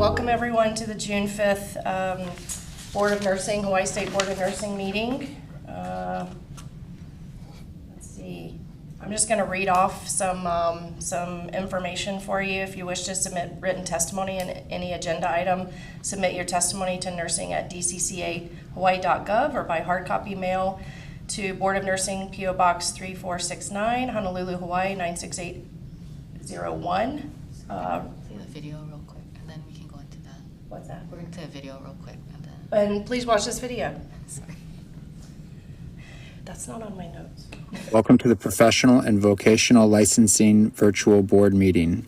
Welcome everyone to the June 5th Board of Nursing, Hawaii State Board of Nursing meeting. Let's see. I'm just going to read off some information for you. If you wish to submit written testimony in any agenda item, submit your testimony to nursing@dccahawaii.gov or by hard copy mail to Board of Nursing, P.O. Box 3469, Honolulu, Hawaii 96801. See the video real quick, and then we can go into that. What's that? We're going to the video real quick, and then. And please watch this video. Sorry. That's not on my notes. Welcome to the Professional and Vocational Licensing Virtual Board Meeting.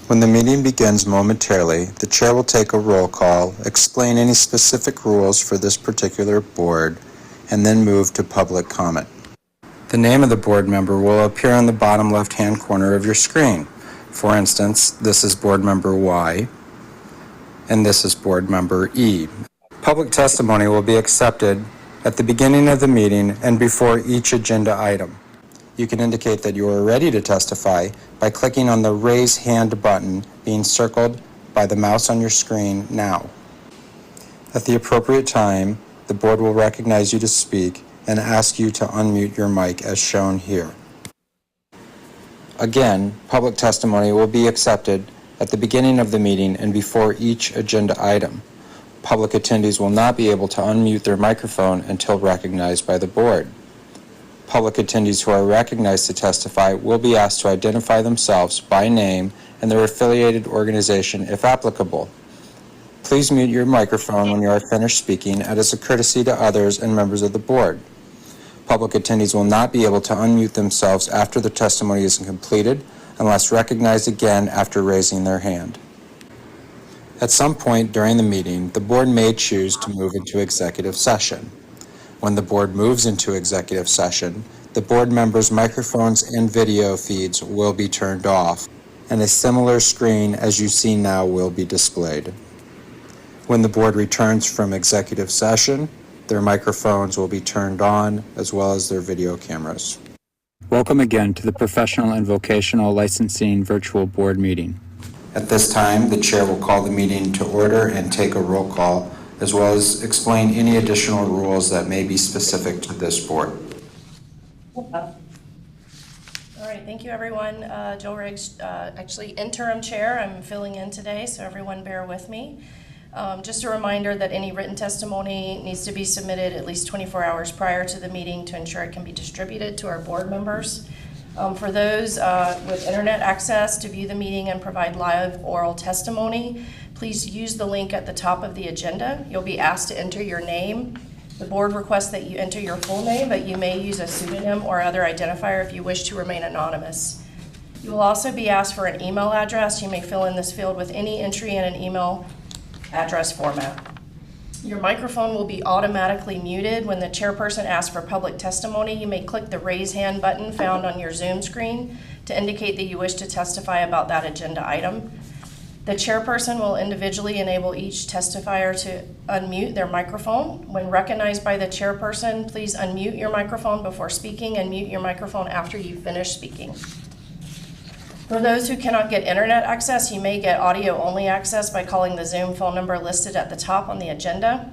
When the meeting begins momentarily, the chair will take a roll call, explain any specific rules for this particular board, and then move to public comment. The name of the board member will appear on the bottom left-hand corner of your screen. For instance, this is board member Y, and this is board member E. Public testimony will be accepted at the beginning of the meeting and before each agenda item. You can indicate that you are ready to testify by clicking on the raise hand button being circled by the mouse on your screen now. At the appropriate time, the board will recognize you to speak and ask you to unmute your mic as shown here. Again, public testimony will be accepted at the beginning of the meeting and before each agenda item. Public attendees will not be able to unmute their microphone until recognized by the board. Public attendees who are recognized to testify will be asked to identify themselves by name and their affiliated organization if applicable. Please mute your microphone when you are finished speaking as a courtesy to others and members of the board. Public attendees will not be able to unmute themselves after the testimony is completed unless recognized again after raising their hand. At some point during the meeting, the board may choose to move into executive session. When the board moves into executive session, the board members' microphones and video feeds will be turned off, and a similar screen as you see now will be displayed. When the board returns from executive session, their microphones will be turned on as well as their video cameras. Welcome again to the Professional and Vocational Licensing Virtual Board Meeting. At this time, the chair will call the meeting to order and take a roll call, as well as explain any additional rules that may be specific to this board. All right, thank you everyone. Jill Riggs, actually interim chair. I'm filling in today, so everyone bear with me. Just a reminder that any written testimony needs to be submitted at least 24 hours prior to the meeting to ensure it can be distributed to our board members. For those with internet access to view the meeting and provide live oral testimony, please use the link at the top of the agenda. You'll be asked to enter your name. The board requests that you enter your full name, but you may use a pseudonym or other identifier if you wish to remain anonymous. You will also be asked for an email address. You may fill in this field with any entry in an email address format. Your microphone will be automatically muted. When the chairperson asks for public testimony, you may click the raise hand button found on your Zoom screen to indicate that you wish to testify about that agenda item. The chairperson will individually enable each testifier to unmute their microphone. When recognized by the chairperson, please unmute your microphone before speaking and mute your microphone after you finish speaking. For those who cannot get internet access, you may get audio-only access by calling the Zoom phone number listed at the top on the agenda.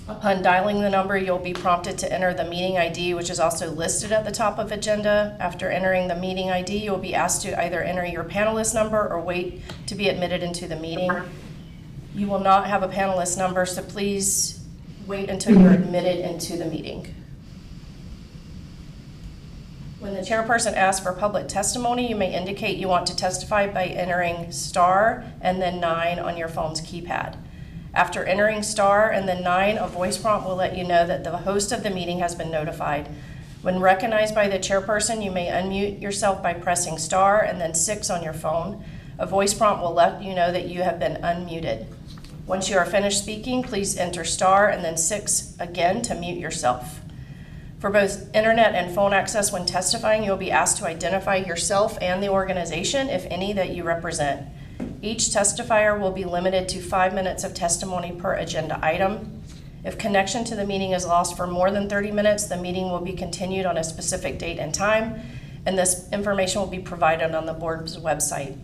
Upon dialing the number, you'll be prompted to enter the meeting ID, which is also listed at the top of agenda. After entering the meeting ID, you'll be asked to either enter your panelist number or wait to be admitted into the meeting. You will not have a panelist number, so please wait until you're admitted into the meeting. When the chairperson asks for public testimony, you may indicate you want to testify by entering star and then 9 on your phone's keypad. After entering star and then 9, a voice prompt will let you know that the host of the meeting has been notified. When recognized by the chairperson, you may unmute yourself by pressing star and then 6 on your phone. A voice prompt will let you know that you have been unmuted. Once you are finished speaking, please enter star and then 6 again to mute yourself. For both internet and phone access when testifying, you'll be asked to identify yourself and the organization, if any, that you represent. Each testifier will be limited to 5 minutes of testimony per agenda item. If connection to the meeting is lost for more than 30 minutes, the meeting will be continued on a specific date and time, and this information will be provided on the board's website.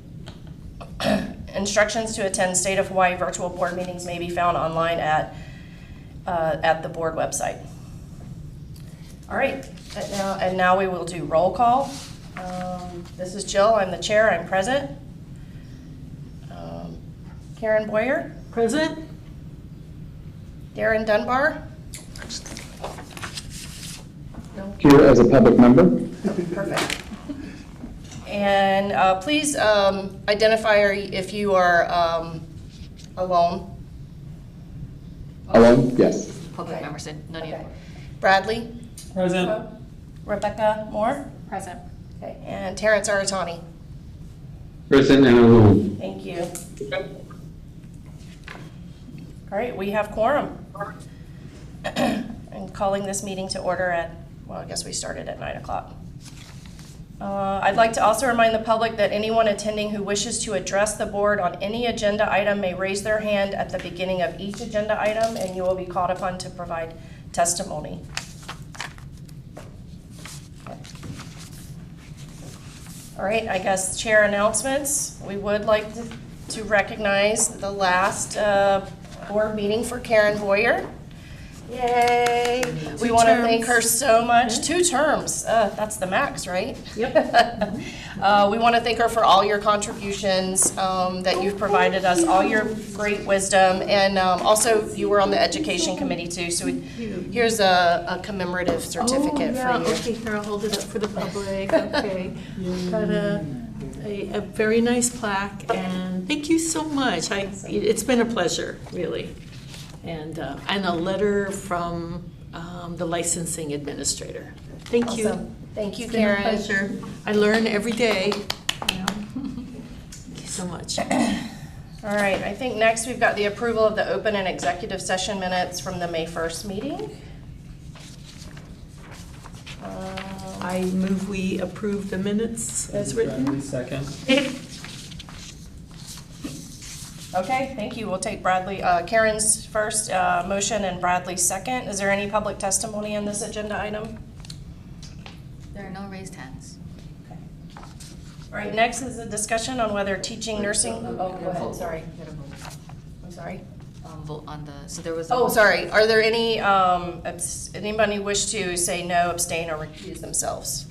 Instructions to attend State of Hawaii virtual board meetings may be found online at the board website. All right, and now we will do roll call. This is Jill, I'm the chair, I'm present. Karen Boyer. Present. Darren Dunbar. No. Here as a public member. Perfect. And please identify if you are alone. Alone? Yes. Public Okay. member said none of you. Okay. Bradley. Present. Rebecca Moore. Present. Okay. And Terrence Aratani. Present and alone. Thank you. All right, we have quorum. I'm calling this meeting to order at, well, I guess we started at 9 o'clock. I'd like to also remind the public that anyone attending who wishes to address the board on any agenda item may raise their hand at the beginning of each agenda item, and you will be called upon to provide testimony. Okay. All right, I guess chair announcements. We would like to recognize the last board meeting for Karen Boyer. Yay! We want to thank her so much. 2 terms, that's the max, right? Yep. We want to thank her for all your contributions that you've provided us, all your great wisdom, and also you were on the education committee too, so here's a commemorative certificate for you. Okay, here, I'll hold it up for the public, okay. Got a very nice plaque, and thank you so much. It's been a pleasure, really. And a letter from the licensing administrator. Thank you. Awesome. Thank you, It's been a Karen. pleasure. I learn every day, you know. Thank you so much. All right, I think next we've got the approval of the open and executive session minutes from the May 1st meeting. I move we approve the minutes as written. Bradley, second. Okay, thank you. We'll take Bradley, Karen's first motion and Bradley's second. Is there any public testimony on this agenda item? There are no raised hands. All right, next is a discussion on whether teaching nursing, oh, go ahead, sorry. You gotta vote. I'm sorry. Vote on the, so there was. Oh, sorry. Are there any, anybody wish to say no, abstain, or recuse themselves?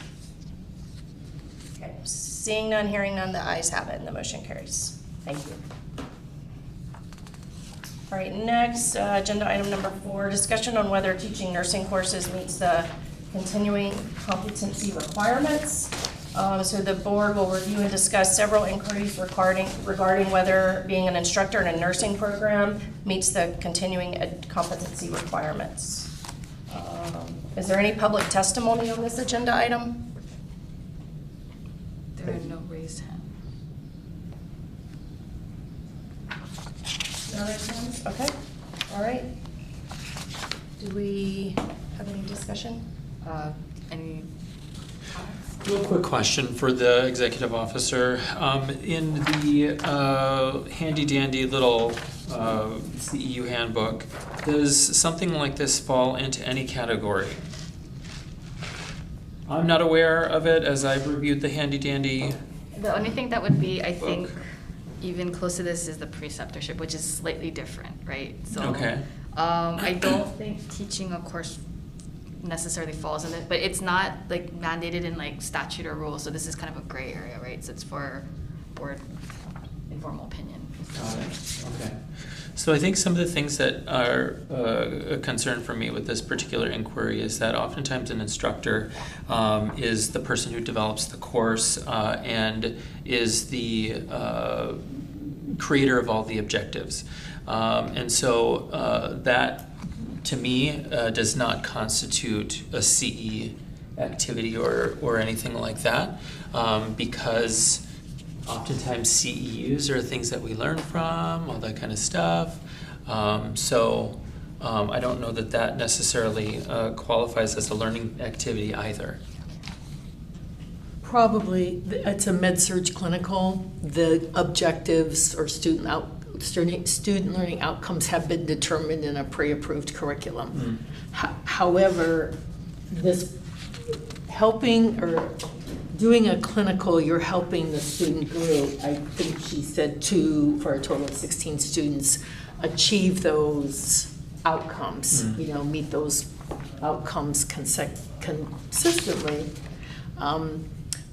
Okay, seeing none, hearing none, the ayes have it, and the motion carries. Thank you. All right, next, agenda item number 4, discussion on whether teaching nursing courses meets the continuing competency requirements. So the board will review and discuss several inquiries regarding whether being an instructor in a nursing program meets the continuing competency requirements. Is there any public testimony on this agenda item? There are no raised hands. No raised hands? Okay, all right. Do we have any discussion? Any comments? Real quick question for the executive officer. In the handy dandy little CEU handbook, does something like this fall into any category? I'm not aware of it as I've reviewed the handy dandy. The only thing that would be, I think, even close to this is the preceptorship, which is slightly different, right? So, Okay. I don't think teaching a course necessarily falls in it, but it's not like mandated in like statute or rule, so this is kind of a gray area, right? So it's for board informal opinion. Got it, okay. So I think some of the things that are a concern for me with this particular inquiry is that oftentimes an instructor is the person who develops the course and is the creator of all the objectives. And so that, to me, does not constitute a CE activity or anything like that, because oftentimes CEUs are things that we learn from, all that kind of stuff. So I don't know that that necessarily qualifies as a learning activity either. Probably, it's a med-surg clinical. The objectives or student learning outcomes have been determined in a pre-approved curriculum. However, this helping or doing a clinical, you're helping the student group, I think she said for a total of 16 students, achieve those outcomes, meet those outcomes consistently.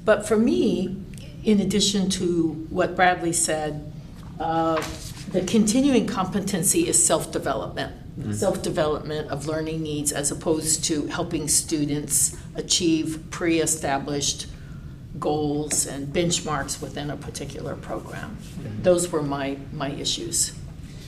But for me, in addition to what Bradley said, the continuing competency is self-development. Self-development of learning needs as opposed to helping students achieve pre-established goals and benchmarks within a particular program. Those were my issues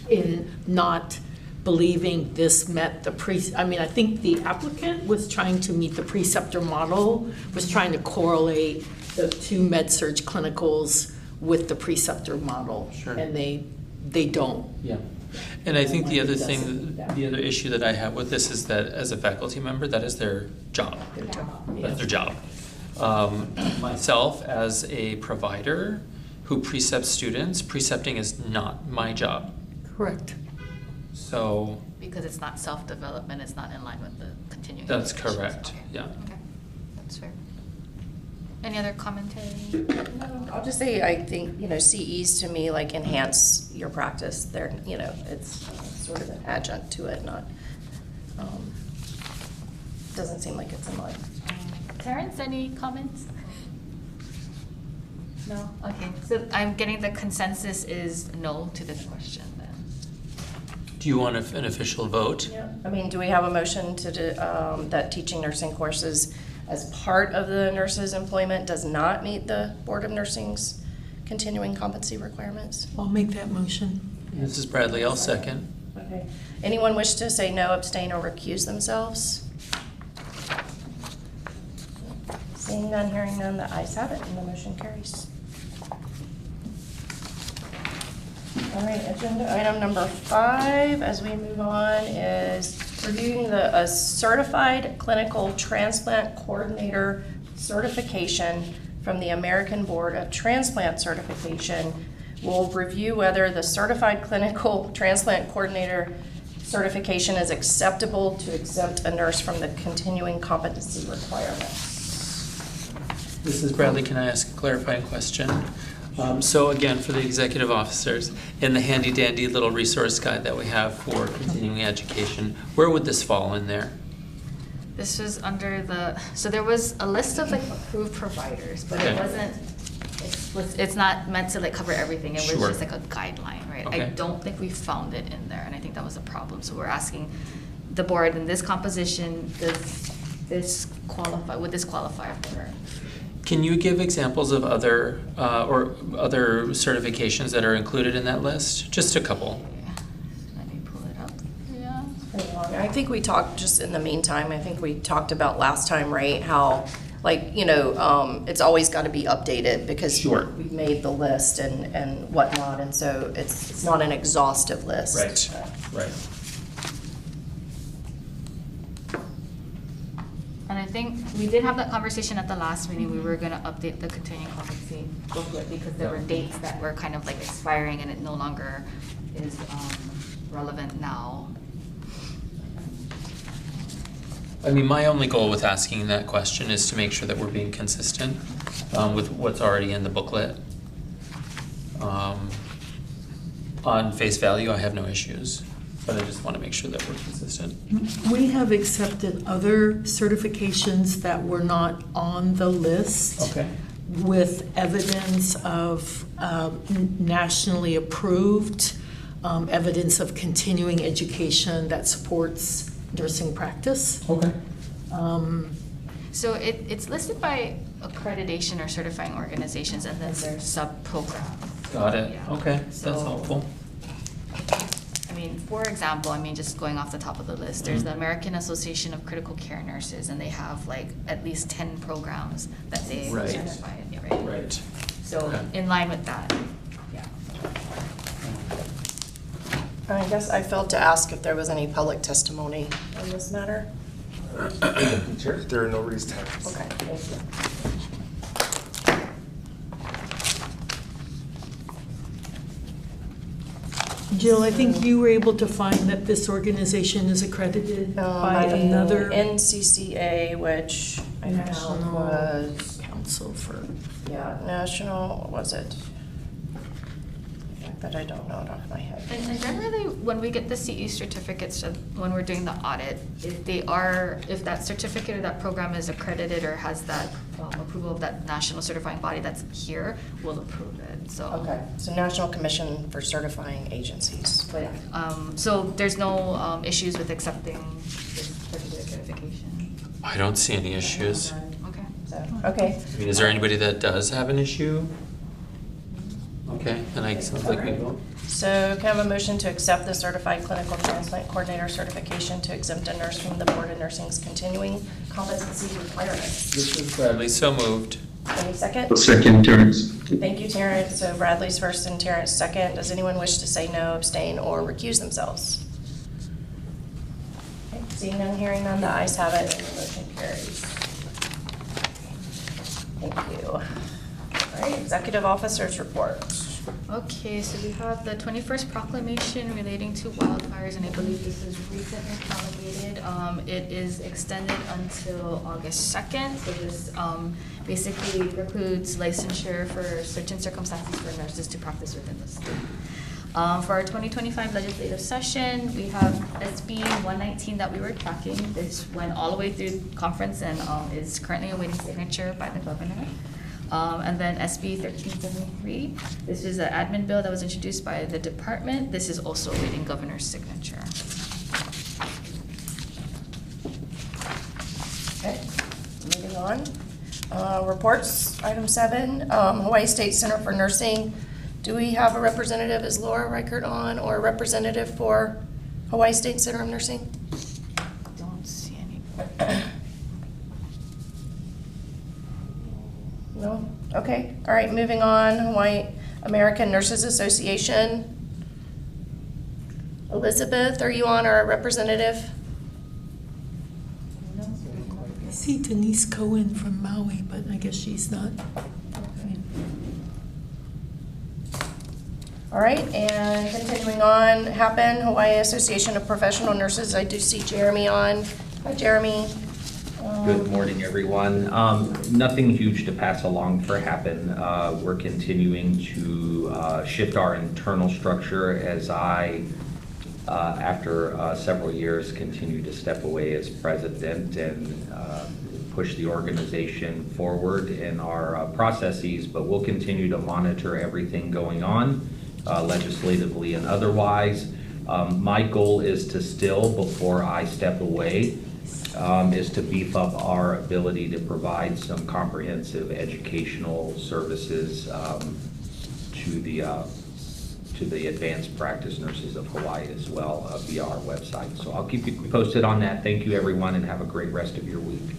in not believing this met the I think the applicant was trying to meet the preceptor model, was trying to correlate the two med-surg clinicals with the preceptor model. Sure. And they don't. Yeah. And I think the other issue that I have with this is that as a faculty member, that is their job. That's their job. Myself, as a provider who precepts students, precepting is not my job. Correct. So. Because it's not self-development, it's not in line with the continuing. That's education. correct, Okay. yeah. Okay, that's fair. Any other commentary? No, I'll just say, I think, CEs to me, like, enhance your practice. They're, it's sort of an adjunct to it, not, doesn't seem like it's in line. Terrence, any comments? No? Okay, so I'm getting the consensus is no to this question then. Do you want an official vote? Yeah. I mean, do we have a motion to, that teaching nursing courses as part of the nurse's employment does not meet the Board of Nursing's continuing competency requirements? I'll make that motion. This is Bradley, I'll second. Okay. Anyone wish to say no, abstain, or recuse themselves? Seeing none, hearing none, the ayes have it, and the motion carries. All right, agenda item number 5, as we move on, is reviewing a certified clinical transplant coordinator certification from the American Board of Transplant Certification. We'll review whether the certified clinical transplant coordinator certification is acceptable to exempt a nurse from the continuing competency requirements. This is Bradley, can I ask a clarifying question? So again, for the executive officers, in the handy dandy little resource guide that we have for continuing education, where would this fall in there? This was under so there was a list of like approved providers, but it Okay. wasn't, it's not meant to like cover everything. It was Sure. just like a guideline, right? I Okay. don't think we found it in there, and I think that was a problem. So we're asking the board, in this composition, does this qualify, would this qualify for her? Can you give examples of other certifications that are included in that list? Just a couple. Yeah. Let me pull it up. Yeah. Pretty long. I think we talked, just in the meantime, I think we talked about last time, right, how, like, it's always got to be updated because Sure. we've made the list and whatnot, and so it's not an exhaustive list. Right. And I think we did have that conversation at the last meeting. We were gonna update the continuing competency booklet because there were dates that were kind of like expiring and it no longer is relevant now. I mean, my only goal with asking that question is to make sure that we're being consistent with what's already in the booklet. On face value, I have no issues, but I just want to make sure that we're consistent. We have accepted other certifications that were not on the list. Okay. With evidence of nationally approved, evidence of continuing education that supports nursing practice. Okay. So it's listed by accreditation or certifying organizations and then there's sub-programs. Got it. Yeah. Okay, that's So- helpful. I mean, for example, just going off the top of the list, there's the Mhm. American Association of Critical Care Nurses, and they have like at least 10 programs that they Right. certify, right? Right. So Okay. in line with that, yeah. I guess I failed to ask if there was any public testimony on this matter. Sure, there are no raised hands. Okay, thank you. Jill, I think you were able to find that this organization is accredited by another NCCA, which I found National was council for, Yeah, national, what was it? That I don't know it off my head. And generally, when we get the CE certificates, when we're doing the audit, if that certificate or that program is accredited or has that approval of that national certifying body that's here, we'll approve it, so. Okay, so National Commission for Certifying Agencies. But, so there's no issues with accepting this particular certification? I don't see any issues. Okay. So, okay, I mean, is there anybody that does have an issue? Okay, then I sounds like we will. so can I have a motion to accept the Certified Clinical Transplant Coordinator certification to exempt a nurse from the Board of Nursing's continuing competency requirements? This is Bradley, so moved. Any second? A second, Terrence. Thank you, Terrence. So Bradley's first and Terrence second. Does anyone wish to say no, abstain, or recuse themselves? Okay, seeing none, hearing none, the ayes have it, and the motion carries. Thank you. All right, Executive Officers Report. Okay, so we have the 21st proclamation relating to wildfires, and I believe this is recently promulgated. It is extended until August 2nd, so this basically precludes licensure for certain circumstances for nurses to practice within the state. For our 2025 legislative session, we have SB 119 that we were tracking. This went all the way through conference and is currently awaiting signature by the governor. And then SB 1373, this is an admin bill that was introduced by the department. This is also awaiting governor's signature. Okay, moving on. Reports, item 7, Hawaii State Center for Nursing. Do we have a representative? Is Laura Reichert on, or a representative for Hawaii State Center of Nursing? Don't see any. No? Okay, all right, moving on. Hawaii American Nurses Association. Elizabeth, are you on, or a representative? I see Denise Cohen from Maui, but I guess she's not. All right, and continuing on, HAPN, Hawaii Association of Professional Nurses. I do see Jeremy on. Hi, Jeremy. Good morning, everyone. Nothing huge to pass along for Happen. We're continuing to shift our internal structure as I, after several years, continue to step away as president and push the organization forward in our processes, but we'll continue to monitor everything going on legislatively and otherwise. My goal is to still, before I step away, is to beef up our ability to provide some comprehensive educational services to the advanced practice nurses of Hawaii as well via our website. So I'll keep you posted on that. Thank you, everyone, and have a great rest of your week.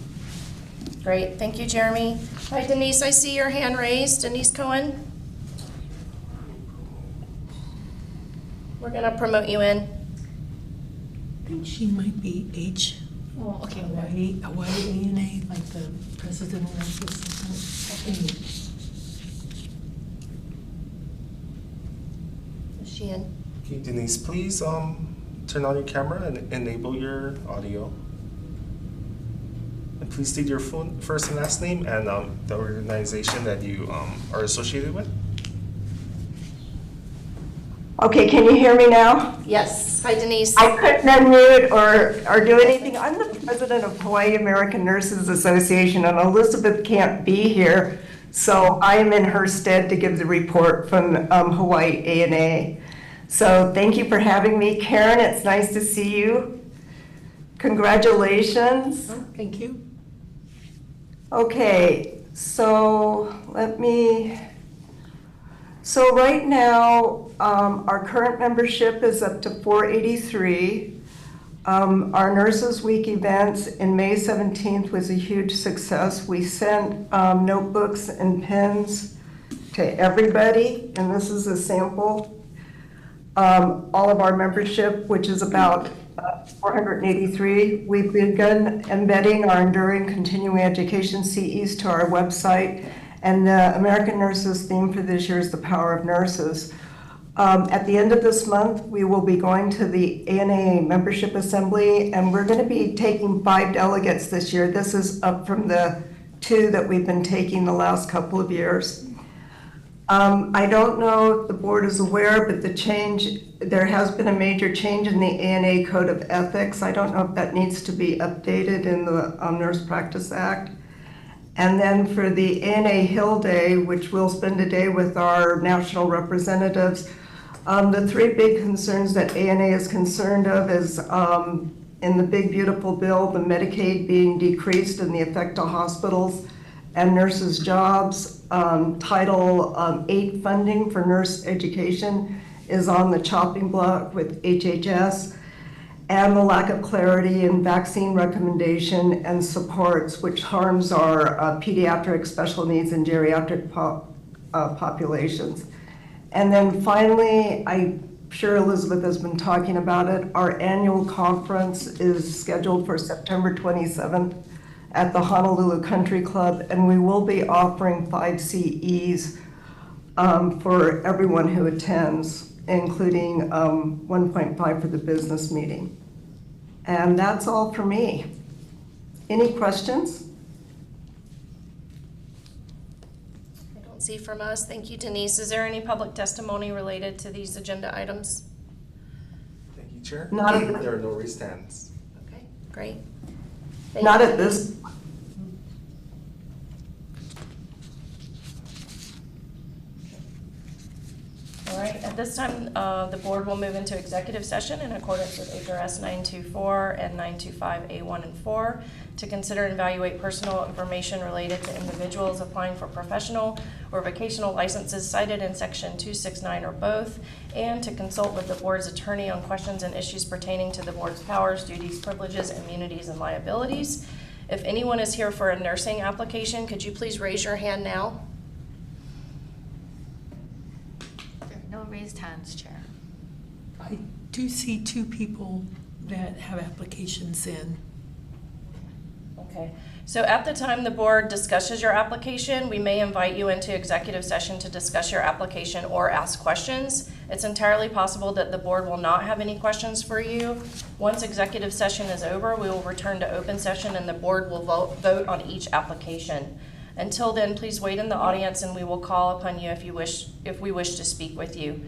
Great, thank you, Jeremy. Hi, Denise, I see your hand raised. Denise Cohen? We're gonna promote you in. I think she might be H. Oh, okay. Hawaii ANA, like the president or something. Is she in? Okay, Denise, please turn on your camera and enable your audio. And please state your first and last name and the organization that you are associated with. Okay, can you hear me now? Yes. Hi, Denise. I couldn't unmute or do anything. I'm the president of Hawaii American Nurses Association, and Elizabeth can't be here, so I am in her stead to give the report from Hawaii ANA. So thank you for having me. Karen, it's nice to see you. Congratulations. Oh, thank you. Okay, so so right now, our current membership is up to 483. Our Nurses Week events in May 17th was a huge success. We sent notebooks and pens to everybody, and this is a sample. All of our membership, which is about 483, we've begun embedding our enduring continuing education CEs to our website. And the American Nurses theme for this year is the power of nurses. At the end of this month, we will be going to the ANA membership assembly, and we're going to be taking 5 delegates this year. This is up from the two that we've been taking the last couple of years. I don't know if the board is aware, but there has been a major change in the ANA Code of Ethics. I don't know if that needs to be updated in the Nurse Practice Act. And then for the ANA Hill Day, which we'll spend a day with our national representatives, the three big concerns that ANA is concerned of is in the big beautiful bill, the Medicaid being decreased and the effect to hospitals and nurses' jobs. Title 8 funding for nurse education is on the chopping block with HHS, and the lack of clarity in vaccine recommendation and supports, which harms our pediatric, special needs, and geriatric populations. And then finally, I'm sure Elizabeth has been talking about it, our annual conference is scheduled for September 27th at the Honolulu Country Club, and we will be offering 5 CEs for everyone who attends, including 1.5 for the business meeting. And that's all for me. Any questions? I don't see from us. Thank you, Denise. Is there any public testimony related to these agenda items? Thank you, Chair. Not at the- There are no raised hands. Okay, great. Thank Not you. at this. All right, at this time, the board will move into executive session in accordance with HRS 924 and 925A1 and 4 to consider and evaluate personal information related to individuals applying for professional or vocational licenses cited in section 269 or both, and to consult with the board's attorney on questions and issues pertaining to the board's powers, duties, privileges, immunities, and liabilities. If anyone is here for a nursing application, could you please raise your hand now? No raised hands, Chair. I do see 2 people that have applications in. Okay, so at the time the board discusses your application, we may invite you into executive session to discuss your application or ask questions. It's entirely possible that the board will not have any questions for you. Once executive session is over, we will return to open session and the board will vote on each application. Until then, please wait in the audience and we will call upon you if we wish to speak with you.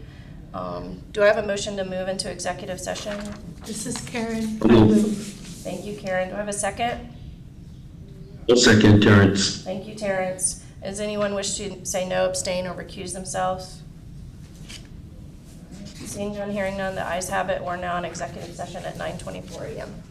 Do I have a motion to move into executive session? This is Karen. I move. Thank you, Karen. Do I have a second? I'll second Terrence. Thank you, Terrence. Does anyone wish to say no, abstain, or recuse themselves? Seeing none, hearing none, the ayes have it. We're now in executive session at 9:24 a.m.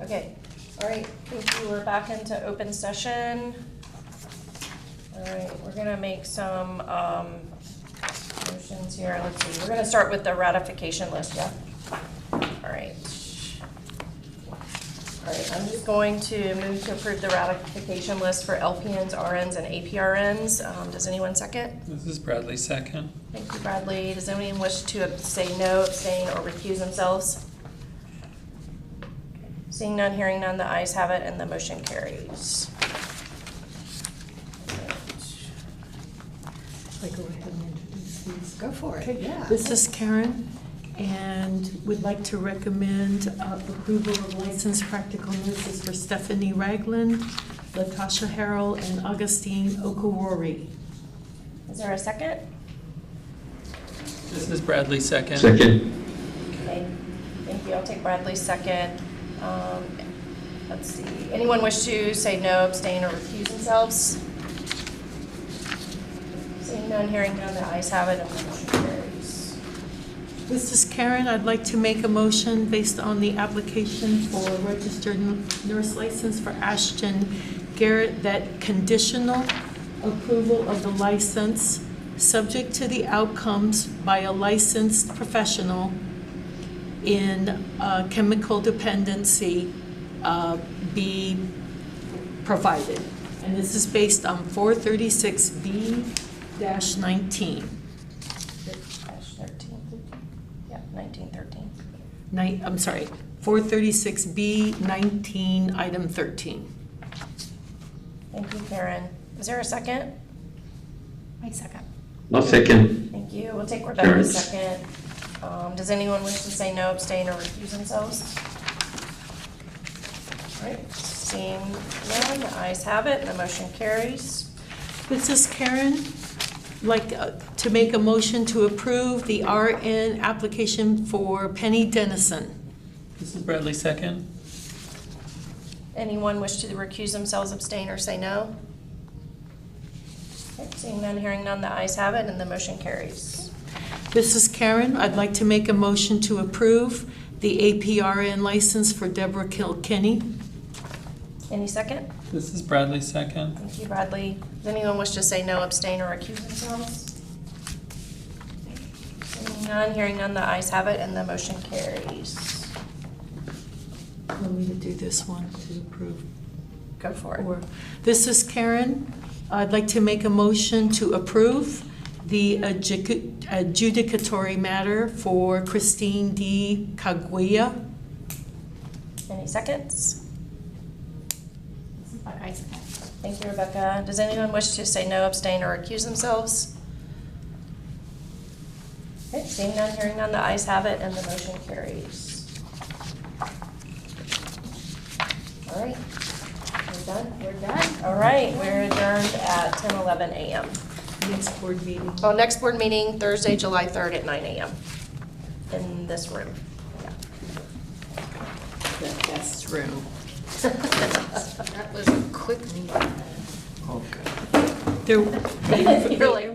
Okay, all right, thank you. We're back into open session. All right, we're gonna make some motions here. Let's see, we're gonna start with the ratification list, yeah? All right. All right, I'm just going to move to approve the ratification list for LPNs, RNs, and APRNs. Does anyone second? This is Bradley second. Thank you, Bradley. Does anyone wish to say no, abstain, or recuse themselves? Seeing none, hearing none, the ayes have it, and the motion carries. I go ahead and introduce these. Go for it. Okay, Yeah. This is Karen, and would like to recommend approval of licensed practical nurses for Stephanie Ragland, Latasha Harrell, and Augustine Okorori. Is there a second? This is Bradley second. Second. Okay, thank you. I'll take Bradley's second. Let's see. Anyone wish to say no, abstain, or recuse themselves? Seeing none, hearing none, the ayes have it, and the motion carries. This is Karen. I'd like to make a motion based on the application for registered nurse license for Ashton Garrett that conditional approval of the license, subject to the outcomes by a licensed professional in chemical dependency, be provided. And this is based on 436B-19. -13. Yeah, 1913. I'm sorry, 436B-19, item 13. Thank you, Karen. Is there a second? My second. I'll second. Thank you. We'll take Rebecca's Terrence. second. Does anyone wish to say no, abstain, or recuse themselves? All right, seeing none, the ayes have it, and the motion carries. This is Karen. Like to make a motion to approve the RN application for Penny Dennison. This is Bradley second. Anyone wish to recuse themselves, abstain, or say no? Okay, seeing none, hearing none, the ayes have it, and the motion carries. This is Karen. I'd like to make a motion to approve the APRN license for Deborah Kilkenny. Any second? This is Bradley second. Thank you, Bradley. Does anyone wish to say no, abstain, or recuse themselves? Seeing none, hearing none, the ayes have it, and the motion carries. Want me to do this one to approve? Go for it. Or, this is Karen. I'd like to make a motion to approve the adjudicatory matter for Christine D. Kaguya. Any seconds? I second. Thank you, Rebecca. Does anyone wish to say no, abstain, or recuse themselves? Okay, seeing none, hearing none, the ayes have it, and the motion carries. All right, we're done? We're done. All right, we're adjourned at 10:11 a.m. Next board meeting. Oh, next board meeting, Thursday, July 3rd at 9 a.m. in this room. Yeah. The best room. That was a quick meeting. There, You're like,